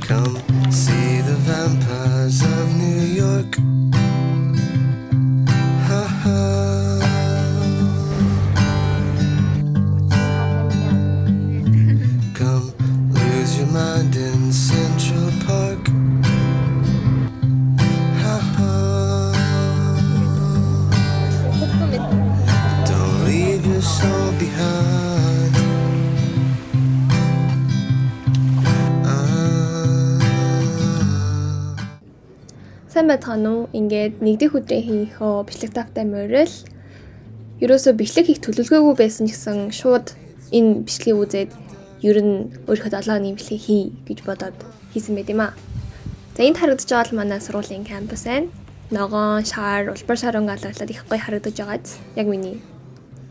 Come see the vampires of New York. Ha ha. Come lose your mind in Central Park. Ha ha. Don't leave your soul behind. Сайн байцгаана уу? Ингээд нэгдүгээр өдрийн хийхөө бичлэг тавтай морил. Ерөөсөө бичлэг хийх төлөвлөгөөгүй байсан гэсэн шууд энэ бичлэгийг үзээд ер нь өөрийнхөө 7 өдрийн бичлэгийг хий гэж бодоод хийсэн байт юм аа. За энд харагдаж байгаа бол манай сургуулийн кампус байна. Ногоон, шар, улбар шаран галарлаад их гоё харагдаж байгааз яг миний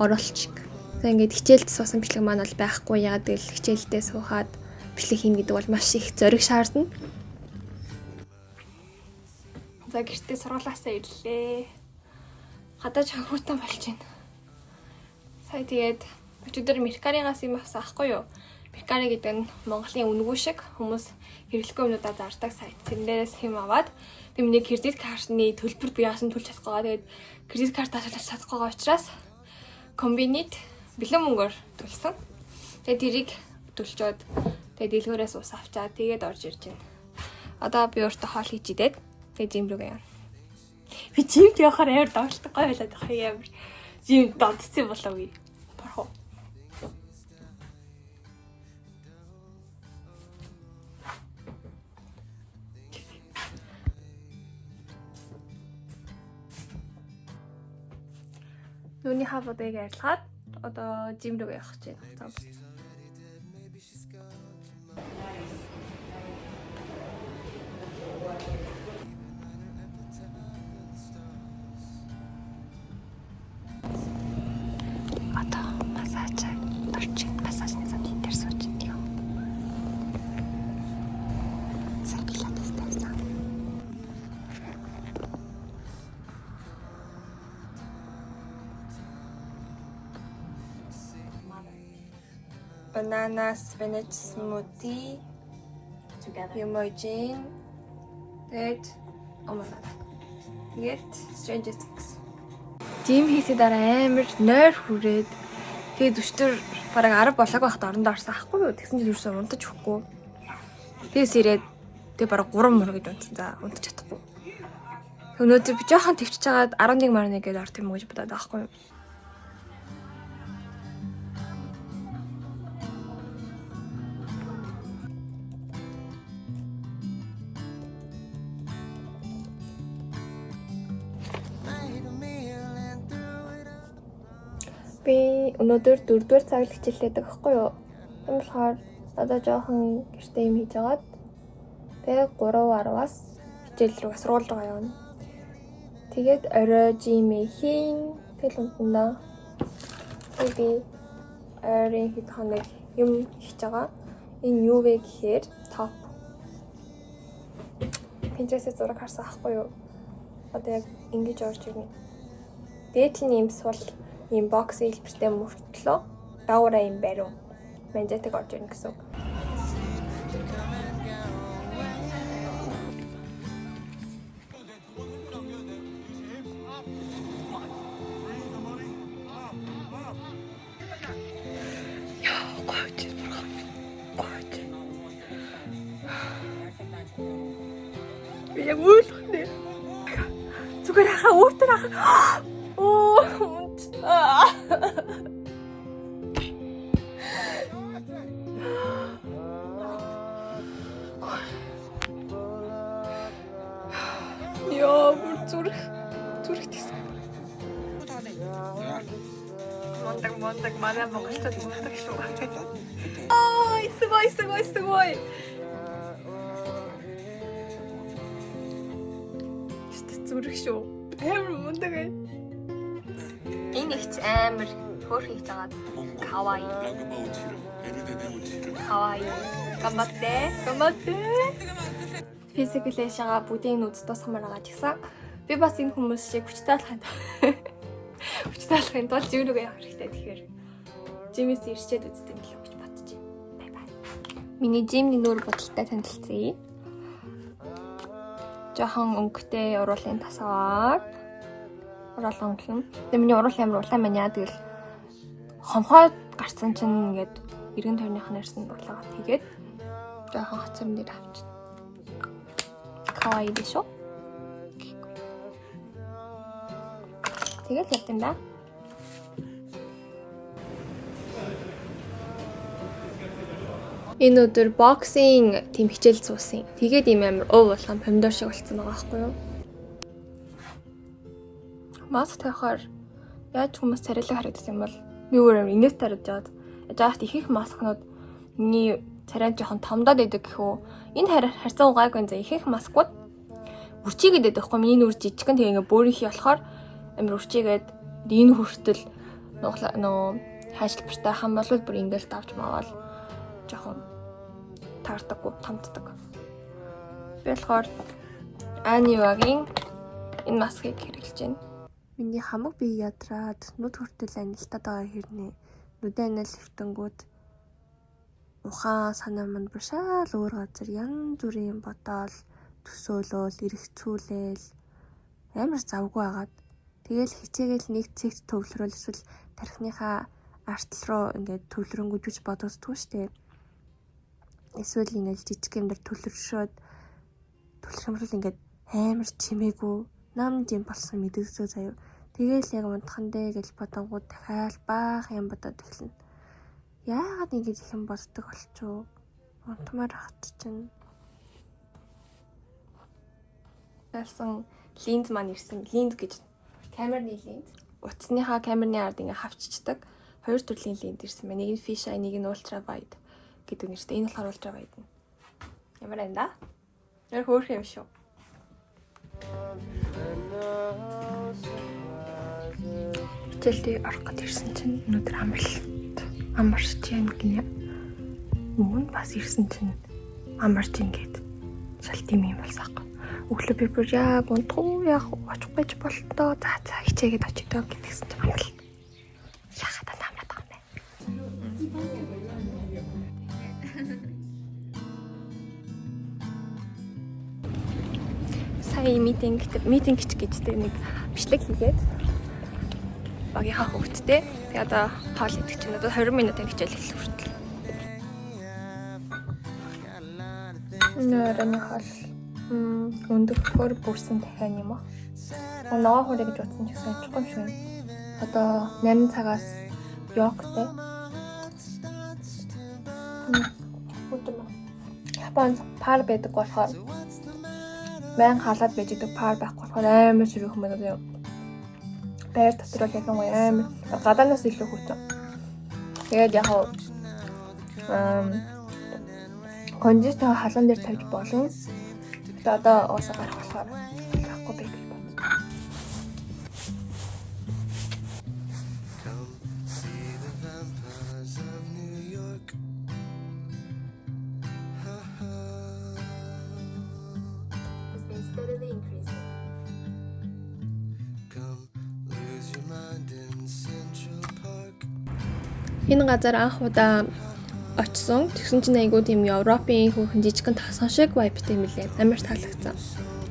оролцчиг. За ингээд хичээлд суусан бичлэг маань бол байхгүй. Ягаад гэвэл хичээлдээ суухад бичлэг хийн гэдэг бол маш их зориг шаардна. За гэртээ сургуулаасаа ирлээ. Гадаж хавхуутай болж байна. Сая тэгээд өчигдөр Меркаригаас юм авсан ахгүй юу? Меркари гэдэг нь Монголын үнэгүй шиг хүмүүс хэрэглэхгүй юмудаа зардаг сайт. Тэрнээс хэм аваад тэг миний кредит картны төлбөр би яасан төлж чадахгүй байгаа. Тэгээд кредит картаа төлж чадахгүй байгаа учраас комбинит бэлэн мөнгөөр төлсөн. Тэгээд тэрийг төлчөөд тэгээд дэлгүүрээс ус авчаад тэгээд орж ирж байна. Одоо би өөртөө хоол хийж идээд тэгээд жим рүү явна. Би жимд явахаар амар давталтай гоё байлаад байх юм. Жим донцсон болоогүй. Барах уу. Нүуний хавуудыг арилгаад одоо жим рүү явах гэж байна. Banana spinach smoothie together. Emojin. That oh my god. Get Stranger Things. Жим хийсээ дараа амар нойр хүрээд тэгээд өчтөр бараг 10 болоог байхад орондоо орсон ахгүй юу? Тэгсэн чинь юусэн унтаж өгөхгүй. Тэгээс ирээд тэг бараг 3 мөр гэж унтсан. За унтаж чадахгүй. Өнөөдөр би жоохон төвчж чагаад 11 марна гэж орт юм уу гэж бодоод байхгүй юу? Би өнөөдөр 4-р цагт хичээлээд байгаа хгүй юу. Тийм болохоор одоо жоохон гэртээ юм хийж агаад тэгээ 3:10-аас хичээл рүү сургууль руу явна. Тэгээд орой жимээ хийн тэгэл унтнаа. Тэгээд би оройн хэд хоног юм хийж байгаа. Энэ юу вэ гэхээр топ. Pinterest-ээс зураг харсан ахгүй юу. Одоо яг ингэж орж ирнэ. Дээдлийн юм сул ийм бокс хэлбэртэй мөртлөө даураа юм бариу манжатаг орж ирнэ гэсэн. Би яг үйлхнэ. Зүгээр хаа өөртөө хаа. Оо. Яа, зүрх тийс. Мондаг манай монголчууд мондаг шүү. Аа, сувой. Зүрх шүү. Амар мондаг ээ. Энэ их амар хөөр хийж байгаа. Кавай. Гамбатэ. Физикэлэшага бүдийн нүд тусгамаар байгаа ч гэсэн би бас энэ хүмүүс шиг хүчтэй алхахын тулд жим рүүгээ явах хэрэгтэй. Тэгэхээр жимээс ирчээд үзтээ мэлээ гэж бодож байна. Бай бай. Миний жимний нүүр бодолтой танилцъя. Жохон өнгөтэй уруулын тасаад уруулан өнгөлн. Тэгээ миний уруул амар улаан байна яа. Тэгэл хомхоо гарсан чинь ингээд эргэн тойрных нь ирсэн урлаагаа тэгээд жохон хацам дээр авчих. Кавай дэшо. Тэгээд явт юм да. Энэ өдөр боксинг тийм хичээл суусан. Тэгээд ийм амар ов болгон помидор шиг болцсон байгаа байхгүй юу? Маск тавихаар яаж хүмүүс царайлаг харагдсан юм бол би өөрөө инээс тарж жаад яагаад их маскнууд миний царай жоохон томдоод идэг гэхүү. Энэ харьцан угаагүй энэ их маскууд үрчигээд байдаг хгүй. Миний нүр жижигхэн тэгээ ингээ бөөрийнхий болохоор амар үрчигээд энэ хүртэл нөө хайшлбартай хам болвол бүр ингээл давж маавал жоохон таардаггүй томддог. Би болохоор Анивагийн энэ маскыг хэрэглэж байна. Миний хамаг бие ядраад нүд хүртэл анилтаад байгаа хэрнээ нүдэн анил хэвтэнгүүд ухаан санаа манд бүр шал өөр газар янз бүрийн бодоол төсөөлөл эргэцүүлэл амар завгүй агаад тэгэл хичээгээл нэг цэгт төвлөрөл эсвэл тархиныхаа артал руу ингээд төвлөрөнгөж бодогддгүй штеп. Эсвэл ингээд жижиг юмдар төлөвшөөд төлөвшмөрөл ингээд амар чимээгүй намд юм болсон мэдээсөө заяа. Тэгээл яг унтхан дээ гэж бодонгууд дахиад баах юм бодоод эхэлнэ. Яагаад ингэж их юм боддог болчихоо? Унтмаар хат чинь. Ялсан линз маань ирсэн. Линз гэж камерны линз. Утасныхаа камерны ард ингээ хавччихдаг. Хоёр төрлийн линз ирсэн байна. Нэг нь fish eye, нэг нь ultra wide гэдэг нэртэй. Энэ болохоор ultra wide нь. Ямар байна да? Яг хөөх юм шүү. Хичээлдээ орох гэж ирсэн чинь өнөөдөр амарч юм гинэ. Мөн бас ирсэн чинь амарч ингээд шал тийм юм болсаахгүй. Өглөө би бүр яг унтах яг очих гэж болтоо. За хичээгээд очиодоо гэдгсэн чинь амарл. Яхаа таамраад байгаа юм бэ? Сая митинг гэжтэй нэг бичлэг хийгээд багийнхаа хөвгттэй. Тэгээ одоо хоол идэх чинь одоо 20 минутын хичээл эхлэх хүртэл. Нэрний хоол өндөрхөөр бүрсэн дахиан юм аа. Ногоо хураа гэж утсан ч гэсэн амжихгүй юм шиг байна. Одоо 8 цагаас йогтэй. Японд пар байдаг болохоор мэн халаад байж идэг пар байхгүй болохоор амар сэрүүх юм байна. Байр дотор яг нэг амар гадаанаас илүү хүйтэн. Тэгээд яг кондишнер халуун дээр тавьж болно. Тэгээд одоо уусаа гарах болохоор байхгүй байх гэж байна. Энэ газар анх удаа очсон. Тэгсэн чинь айгуу тийм Европын хүүхэн жижигхэн тасан шиг вайптай юм лээ. Амар таалагдсан.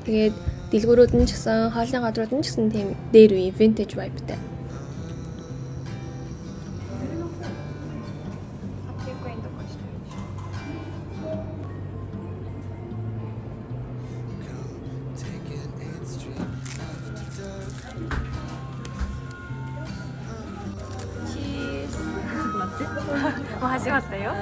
Тэгээд дэлгүүрүүд нь ч гэсэн хоолны газрууд нь ч гэсэн тийм дээр үе vintage вайптай. 뭐 하시겠어요?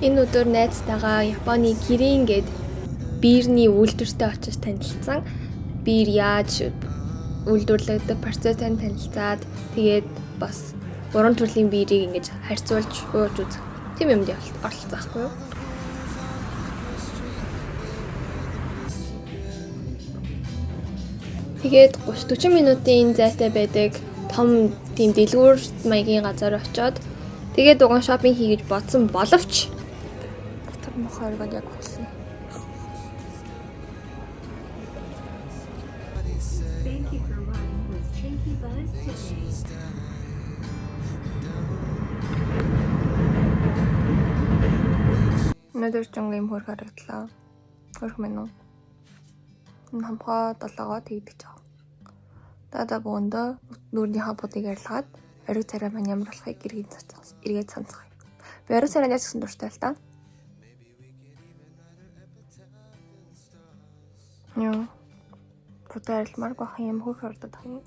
Энэ өдөр найзтайгаа Японы Кирин гээд биерний үйлдвэртэй очиж танилцсан. Биер яаж үйлдвэрлэгдэх процессыг танилцаад тэгээд бас 3 төрлийн биерийг ингэж харьцуулж ууж үзэх. Тийм юмд оролцсон байхгүй юу? Тэгээд 30-40 минутын зайтай байдаг том тийм дэлгүүр маягийн газар очиод тэгээд угаан шопинг хийгэж бодсон боловч дотор мохоор яг хүлээ. Thank you for riding with Change Өнөөдөр ч ингээм хөр харагдлаа. Хөрх мэн үү? Энэ хамхаа 7-оо тэгдэг жаа. Дада бөөндөө нүрийн хампуудыг арилгаад орой царай маань ямар болохыг эргээд сонсгоё. Би орой царай яс гэсэн дуртай л та. Яа. Бүтээр л марг бах юм хөрх ордод тань.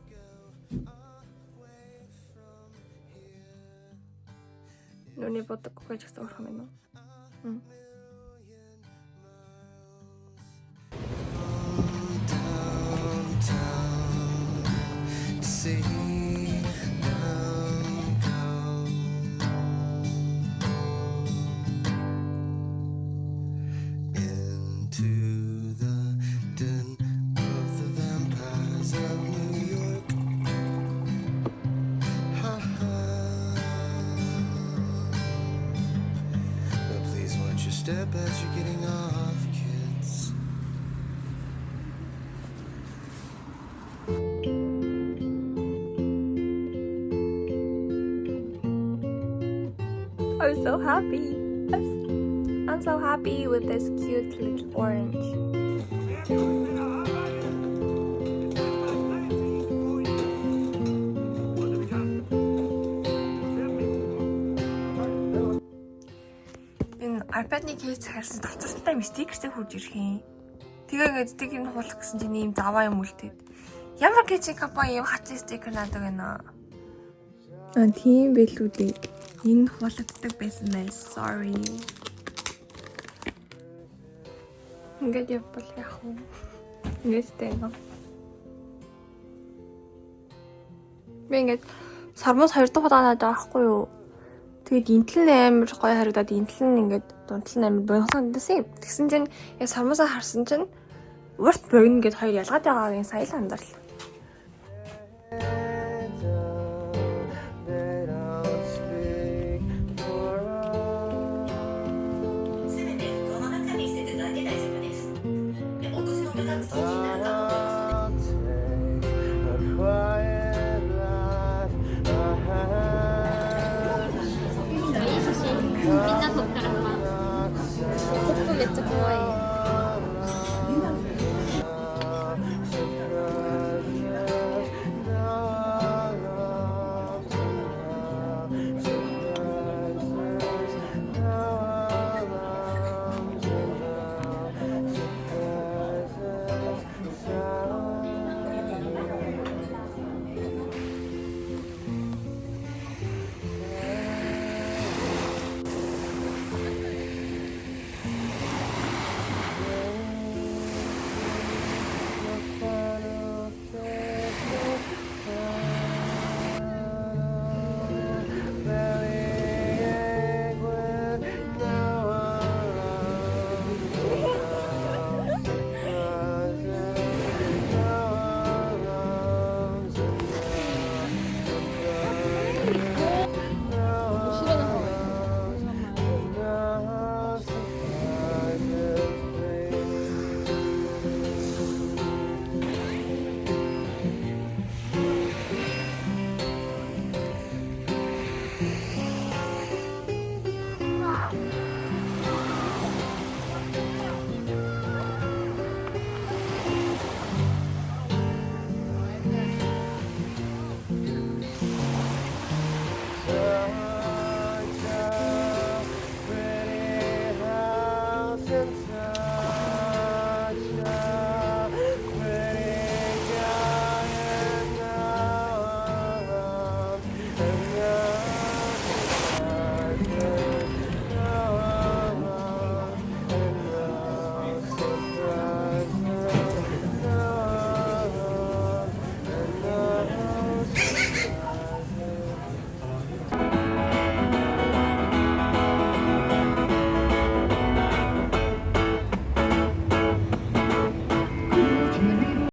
Нүний бодог гэж гэсэн хөрх мэн үү? See them go into the den of the vampires of New York. Ha ha. But please watch your step as you're getting off, kids. I'm so happy. I'm so happy with this cute little orange. Энэ iPad-ны кейс захиалсан татвартай стикертэй хурж ирэх юм. Тэгээд тэг юм хуулах гэсэн чинь ийм заваа юм үлдээд. Ямар кейсийн компани юм хачин стикер надад байна. Тийм байлгүй дээ. Энэ хулагддаг байсан байх. Sorry. Ингээд явбал яах вэ? Нэстэй нөө. Би ингээд сармус 2 дахь удаа надад авахгүй юу? Тэгээд интэл амар гоё харагдаад интэл нь ингээд дунтал нь амар богинохон дэсэн юм. Тэгсэн чинь яг сармусаа харсан чинь урт богино гэд хоёр ялгаад байгаагийн сая л анзаарлаа. 진짜 덥더라고요. 콧도 진짜 좋아해요.